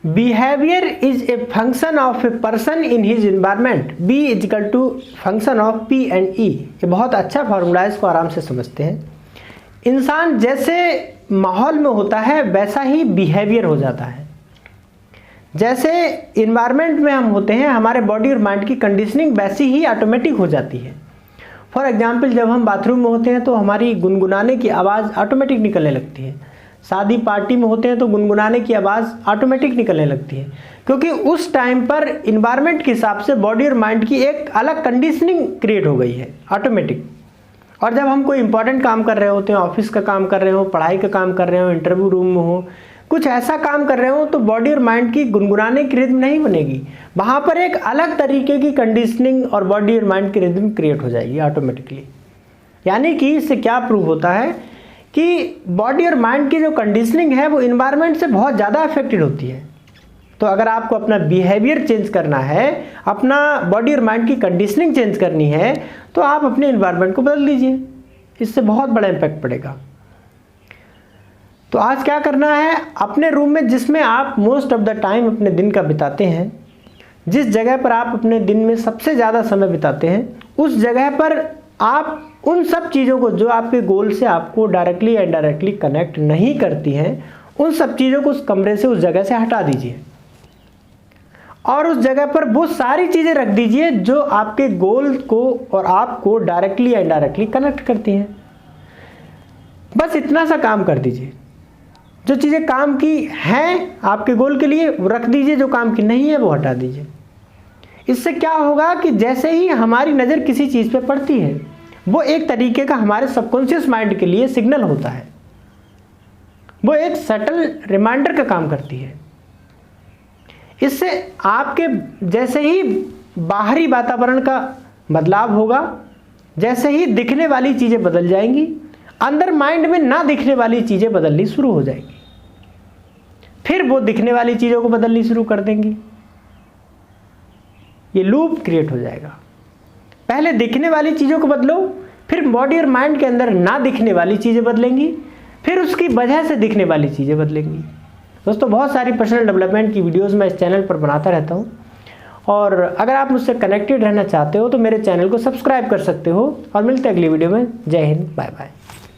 Behaviour is a function of a person in his environment, B is equal to function of P and E. ये बहुत अच्छा formula है, इसको आराम से समझते हैं। इंसान जैसे माहौल में होता है वैसा ही बिहेवियर हो जाता है। जैसे इन्वायरमेंट में हम होते हैं, हमारे बॉडी और माइंड की कंडीशनिंग वैसी ही ऑटोमेटिक हो जाती है। फॉर एग्जांपल, जब हम बाथरूम में होते हैं तो हमारी गुनगुनाने की आवाज़ ऑटोमेटिक निकलने लगती है। शादी पार्टी में होते हैं तो गुनगुनाने की आवाज़ ऑटोमेटिक निकलने लगती है, क्योंकि उस टाइम पर इन्वायरमेंट के हिसाब से बॉडी और माइंड की एक अलग कंडीशनिंग क्रिएट हो गई है ऑटोमेटिक। और जब हम कोई इंपॉर्टेंट काम कर रहे होते हैं, ऑफिस का काम कर रहे हो, पढ़ाई का काम कर रहे हो, इंटरव्यू रूम में हो, कुछ ऐसा काम कर रहे हो, तो बॉडी और माइंड की गुनगुनाने की रिदम नहीं बनेगी। वहाँ पर एक अलग तरीके की कंडीशनिंग और बॉडी और माइंड की रिदम क्रिएट हो जाएगी ऑटोमेटिकली। यानी कि इससे क्या प्रूव होता है कि बॉडी और माइंड की जो कंडीशनिंग है वो इन्वायरमेंट से बहुत ज़्यादा अफेक्टेड होती है। तो अगर आपको अपना बिहेवियर चेंज करना है, अपना बॉडी और माइंड की कंडीशनिंग चेंज करनी है, तो आप अपने इन्वायरमेंट को बदल दीजिए, इससे बहुत बड़ा इम्पैक्ट पड़ेगा। तो आज क्या करना है, अपने रूम में जिसमें आप मोस्ट ऑफ द टाइम अपने दिन का बिताते हैं, जिस जगह पर आप अपने दिन में सबसे ज़्यादा समय बिताते हैं, उस जगह पर आप उन सब चीज़ों को जो आपके गोल से आपको डायरेक्टली या इनडायरेक्टली कनेक्ट नहीं करती हैं, उन सब चीज़ों को उस कमरे से, उस जगह से हटा दीजिए और उस जगह पर वो सारी चीज़ें रख दीजिए जो आपके गोल को और आपको डायरेक्टली या इनडायरेक्टली कनेक्ट करती हैं। बस इतना सा काम कर दीजिए। जो चीज़ें काम की हैं आपके गोल के लिए वो रख दीजिए, जो काम की नहीं है वो हटा दीजिए। इससे क्या होगा कि जैसे ही हमारी नज़र किसी चीज़ पे पड़ती है, वो एक तरीके का हमारे सबकॉन्शियस माइंड के लिए सिग्नल होता है, वो एक सटल रिमाइंडर का काम करती है। इससे आपके जैसे ही बाहरी वातावरण का बदलाव होगा, जैसे ही दिखने वाली चीज़ें बदल जाएंगी, अंदर माइंड में ना दिखने वाली चीज़ें बदलनी शुरू हो जाएंगी, फिर वो दिखने वाली चीज़ों को बदलनी शुरू कर देंगी। ये लूप क्रिएट हो जाएगा। पहले दिखने वाली चीज़ों को बदलो, फिर बॉडी और माइंड के अंदर ना दिखने वाली चीज़ें बदलेंगी, फिर उसकी वजह से दिखने वाली चीज़ें बदलेंगी। दोस्तों, बहुत सारी पर्सनल डेवलपमेंट की वीडियोस मैं इस चैनल पर बनाता रहता हूँ, और अगर आप मुझसे कनेक्टेड रहना चाहते हो तो मेरे चैनल को सब्सक्राइब कर सकते हो। और मिलते हैं अगली वीडियो में। जय हिंद, बाय बाय।